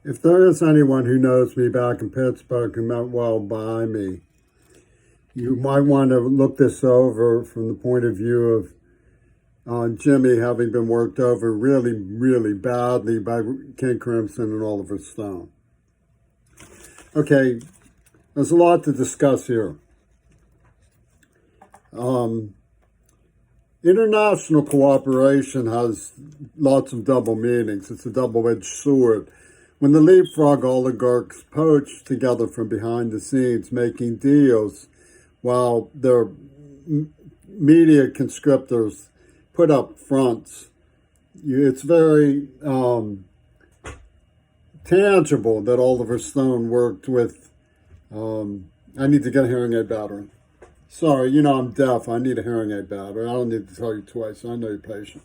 If there is anyone who knows me back in Pittsburgh who meant well by me, you might want to look this over from the point of view of Jimmy having been worked over really, really badly by King Crimson and Oliver Stone. Okay, there's a lot to discuss here. International cooperation has lots of double meanings. It's a double-edged sword. When the leapfrog oligarchs poach together from behind the scenes, making deals while their media conscriptors put up fronts, it's very tangible that Oliver Stone worked with. I need to get a hearing aid battery. Sorry, I'm deaf. I need a hearing aid battery. I don't need to tell you twice. I know you're patient.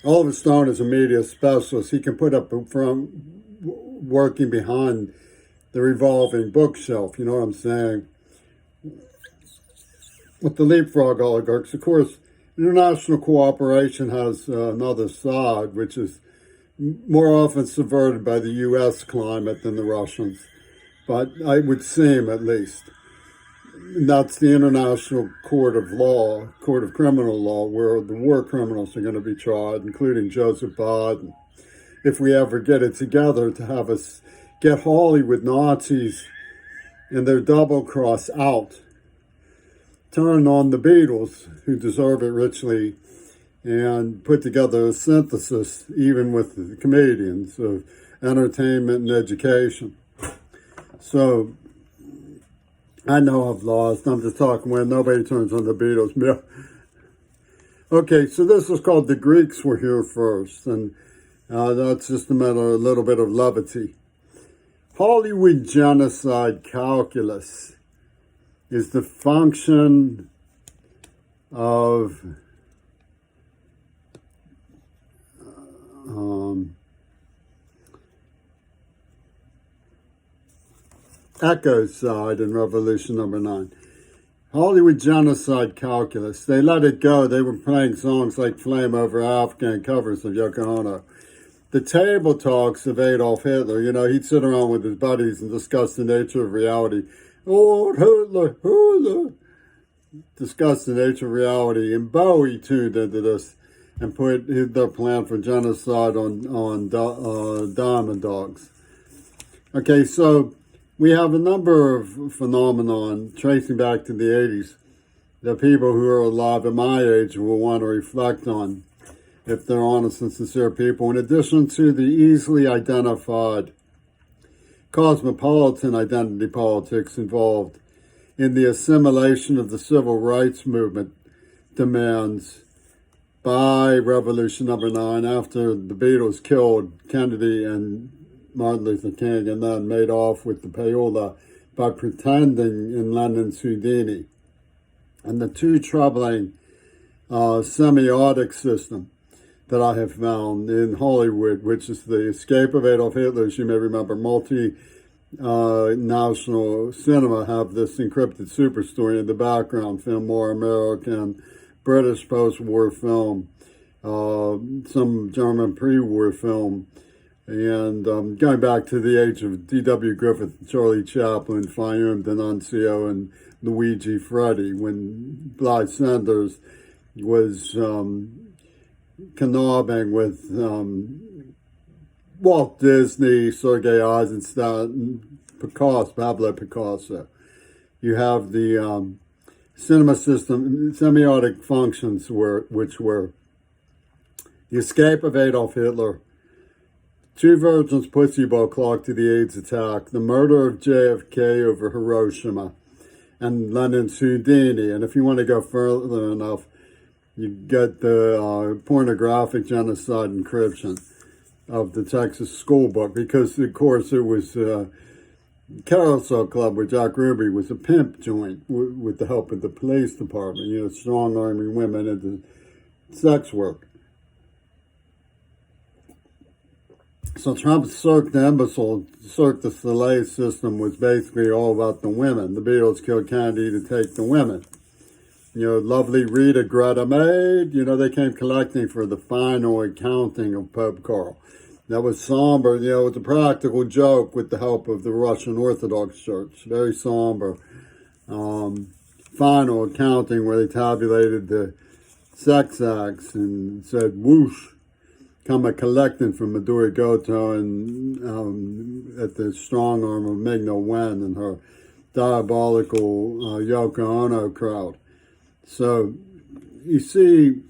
Oliver Stone is a media specialist. He can put up from working behind the revolving bookshelf. You know what I'm saying? With the leapfrog oligarchs, of course, international cooperation has another side, which is more often subverted by the U.S. climate than the Russians. But it would seem, at least. And that's the International Court of Law, Court of Criminal Law, where the war criminals are going to be tried, including Joseph Biden. If we ever get it together to have us get Hollywood Nazis and their double cross out, turn on the Beatles, who deserve it richly, and put together a synthesis, even with the comedians, of entertainment and education. So, I know I've lost. I'm just talking when nobody turns on the Beatles. Okay, so this is called The Greeks Were Here First, and that's just a little bit of levity. Hollywood genocide calculus is the function of Echo's side in Revolution number 9. Hollywood genocide calculus. They let it go. They were playing songs like Flame Over Africa and covers of Yoko Ono. The table talks of Adolf Hitler, he'd sit around with his buddies and discuss the nature of reality. Oh, Hitler. Discuss the nature of reality. And Bowie tuned into this and put their plan for genocide on Diamond Dogs. Okay, so we have a number of phenomenon tracing back to the 80s that people who are alive at my age will want to reflect on if they're honest and sincere people, in addition to the easily identified cosmopolitan identity politics involved in the assimilation of the civil rights movement demands by Revolution number 9 after the Beatles killed Kennedy and Martin Luther King and then made off with the payola by pretending in London's Houdini. And the two troubling semiotic system that I have found in Hollywood, which is the escape of Adolf Hitler, as you may remember, multinational cinema have this encrypted super story in the background, film more American, British post-war film, some German pre-war film, and going back to the age of D.W. Griffith, Charlie Chaplin, Fayum D'Annunzio, and Luigi Freddi, when Bly Sanders was conniving with Walt Disney, Sergei Eisenstein, Pablo Picasso. You have the cinema system, semiotic functions, which were the escape of Adolf Hitler, Two Virgins Pussy Ball Clock to the AIDS attack, the murder of JFK over Hiroshima, and London's Houdini. And if you want to go further enough, you get the pornographic genocide encryption of the Texas school book, because, of course, it was Carousel Club where Jack Ruby was a pimp joint with the help of the police department, strong-arming women into sex work. So Trump's Cirque du Imbecile, Cirque du Soleil system was basically all about the women. The Beatles killed Kennedy to take the women. Lovely Rita Greta Maid, they came collecting for the final accounting of Pope Carl. That was somber, it was a practical joke with the help of the Russian Orthodox Church. Very somber. Final accounting where they tabulated the sex acts and said, whoosh, come a collecting from Maduro Goto and at the strong arm of Migno Wen and her diabolical Yoko Ono crowd. So you see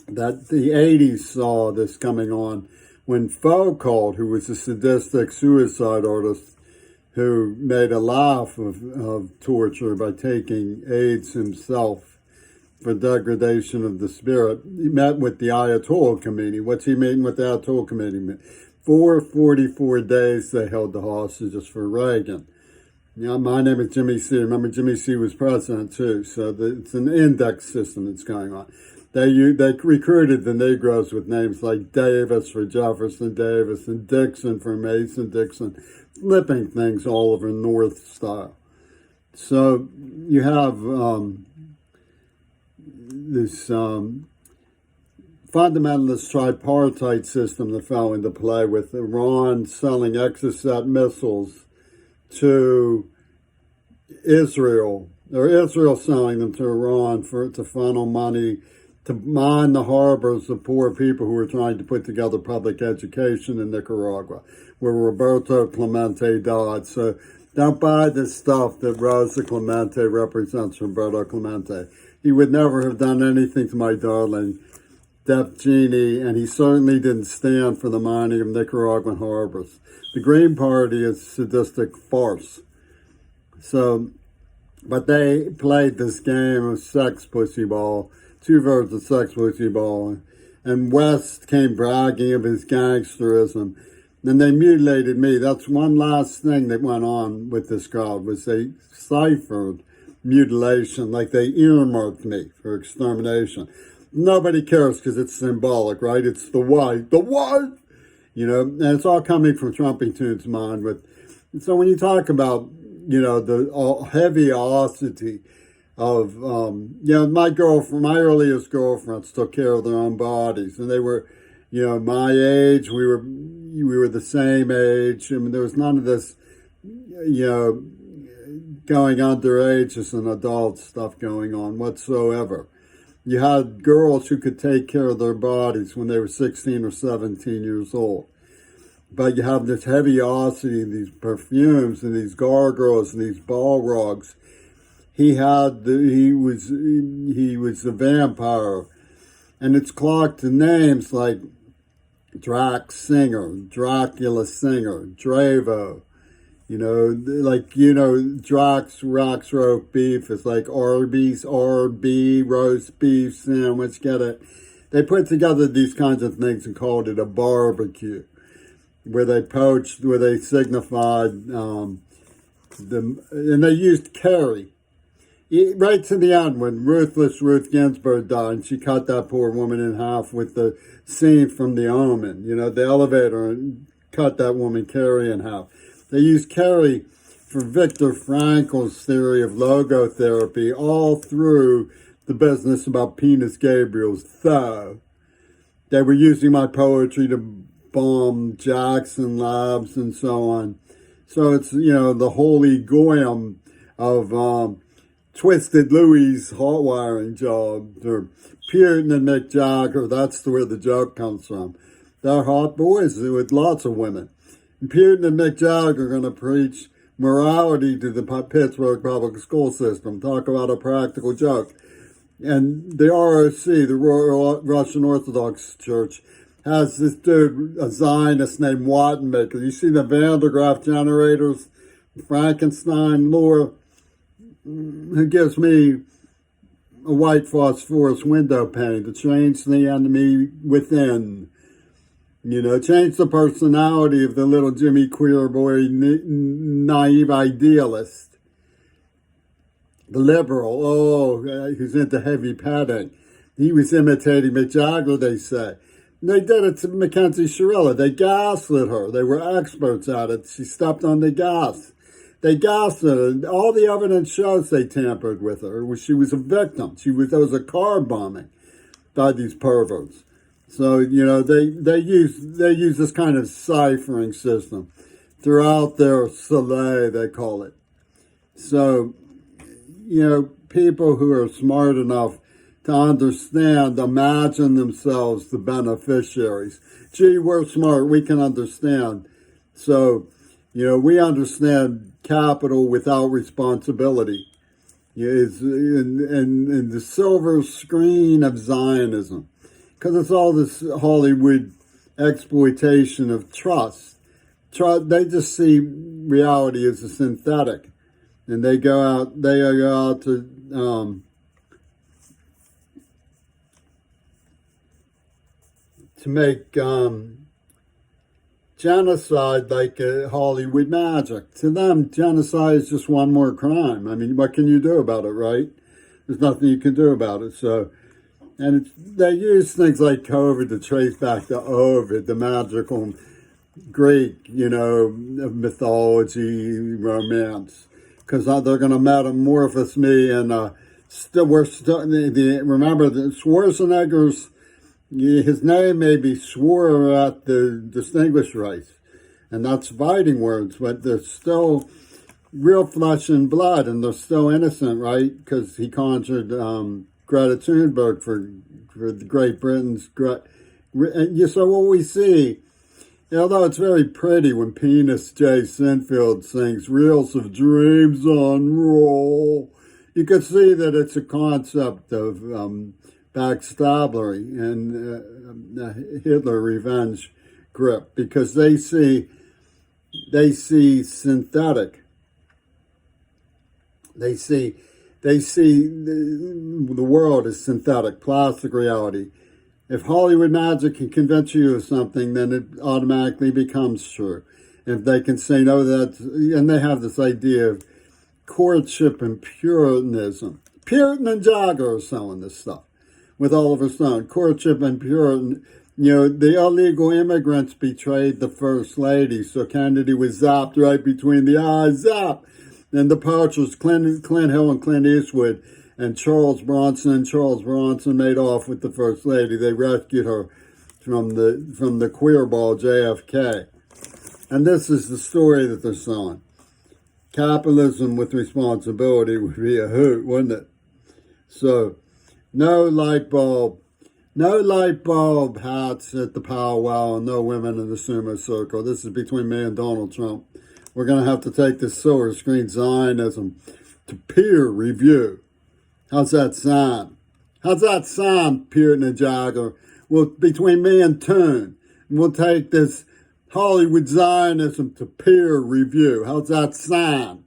that the 80s saw this coming on when Foucault, who was a sadistic suicide artist who made a laugh of torture by taking AIDS himself for degradation of the spirit, he met with the Ayatollah Committee. What's he meeting with the Ayatollah Committee? For 44 days they held the hostages for Reagan. My name is Jimmy C. Remember, Jimmy C. was president too, so it's an index system that's going on. They recruited the Negroes with names like Davis for Jefferson Davis and Dixon for Mason Dixon, flipping things all over North style. So you have this fundamentalist tripartite system that fell into play with Iran selling Exocet missiles to Israel, or Israel selling them to Iran to funnel money to mine the harbors of poor people who were trying to put together public education in Nicaragua, where Roberto Clemente died. So don't buy this stuff that Rosa Clemente represents Roberto Clemente. He would never have done anything to my darling Deaf Genie, and he certainly didn't stand for the mining of Nicaraguan harbors. The Green Party is a sadistic farce. So, but they played this game of sex pussy ball, two versions of sex pussy ball, and West came bragging of his gangsterism. Then they mutilated me. That's one last thing that went on with this crowd, was they ciphered mutilation, like they earmarked me for extermination. Nobody cares because it's symbolic, right? It's the white, and it's all coming from Trumpington's mind. So when you talk about, the heaviosity of, my earliest girlfriends took care of their own bodies, and they were, my age. We were the same age. I mean, there was none of this, going underage as an adult stuff going on whatsoever. You had girls who could take care of their bodies when they were 16 or 17 years old. But you have this heaviosity, these perfumes and these gargoyles and these Balrogs. He was a vampire. And it's clocked to names like Drax Singer, Dracula Singer, Dravo. Drax Rocks Roast Beef is like Arby's, RB, roast beef sandwich, get it? They put together these kinds of things and called it a barbecue, where they signified, and they used Carrie. Right to the end, when ruthless Ruth Ginsburg died, and she cut that poor woman in half with the scene from The Omen, the elevator, and cut that woman, Carrie, in half. They used Carrie for Viktor Frankl's theory of logotherapy all through the business about Penis Gabriel's thigh. They were using my poetry to bomb Jackson Labs and so on. So it's, the holy goyim of Twisted Louie's hot wiring job, or Putin and Mick Jagger. That's where the joke comes from. They're hot boys with lots of women. And Putin and Mick Jagger are going to preach morality to the Pittsburgh public school system. Talk about a practical joke. And the ROC, the Russian Orthodox Church, has this dude, a Zionist named Wattenmaker. You see the Van de Graaff generators, Frankenstein lore, who gives me a white phosphorus window pane to change the enemy within. Change the personality of the little Jimmy Queer boy, naive idealist. The liberal, who's into heavy petting. He was imitating Mick Jagger, they say. They did it to Mackenzie Shirilla. They gaslit her. They were experts at it. She stepped on the gas. They gaslit her. All the evidence shows they tampered with her. She was a victim. There was a car bombing by these perverts. So, they use this kind of ciphering system throughout their soleil, they call it. So, people who are smart enough to understand, imagine themselves the beneficiaries. Gee, we're smart, we can understand. So, we understand capital without responsibility is in the silver screen of Zionism. Because it's all this Hollywood exploitation of trust. They just see reality as a synthetic. And they go out to make genocide like Hollywood magic. To them, genocide is just one more crime. I mean, what can you do about it, right? There's nothing you can do about it. So, they use things like COVID to trace back to Ovid, the magical Greek, mythology, romance. Because they're going to metamorphose me, and remember, the Schwarzenegger's, his name may be swore at the distinguished race, and that's fighting words, but they're still real flesh and blood, and they're still innocent, right? Because he conjured Greta Thunberg for Great Britain's. So what we see, although it's very pretty when Penis J. Sinfield sings Reels of Dreams on Roll, you can see that it's a concept of backstabbery and Hitler revenge grip, because they see synthetic. They see the world as synthetic, plastic reality. If Hollywood magic can convince you of something, then it automatically becomes true. If they can say no, and they have this idea of courtship and Puritanism. Puritan and Jagger are selling this stuff with Oliver Stone. Courtship and Puritan. The illegal immigrants betrayed the First Lady, so Kennedy was zapped right between the eyes, zap. And the poachers, Clint Hill and Clint Eastwood, and Charles Bronson made off with the First Lady. They rescued her from the queer ball JFK. And this is the story that they're selling. Capitalism with responsibility would be a hoot, wouldn't it? So, no light bulb hats at the powwow, and no women in the sumo circle. This is between me and Donald Trump. We're going to have to take this silver screen Zionism to peer review. How's that sound? Puritan and Jagger? Well, between me and Toon, we'll take this Hollywood Zionism to peer review. How's that sound?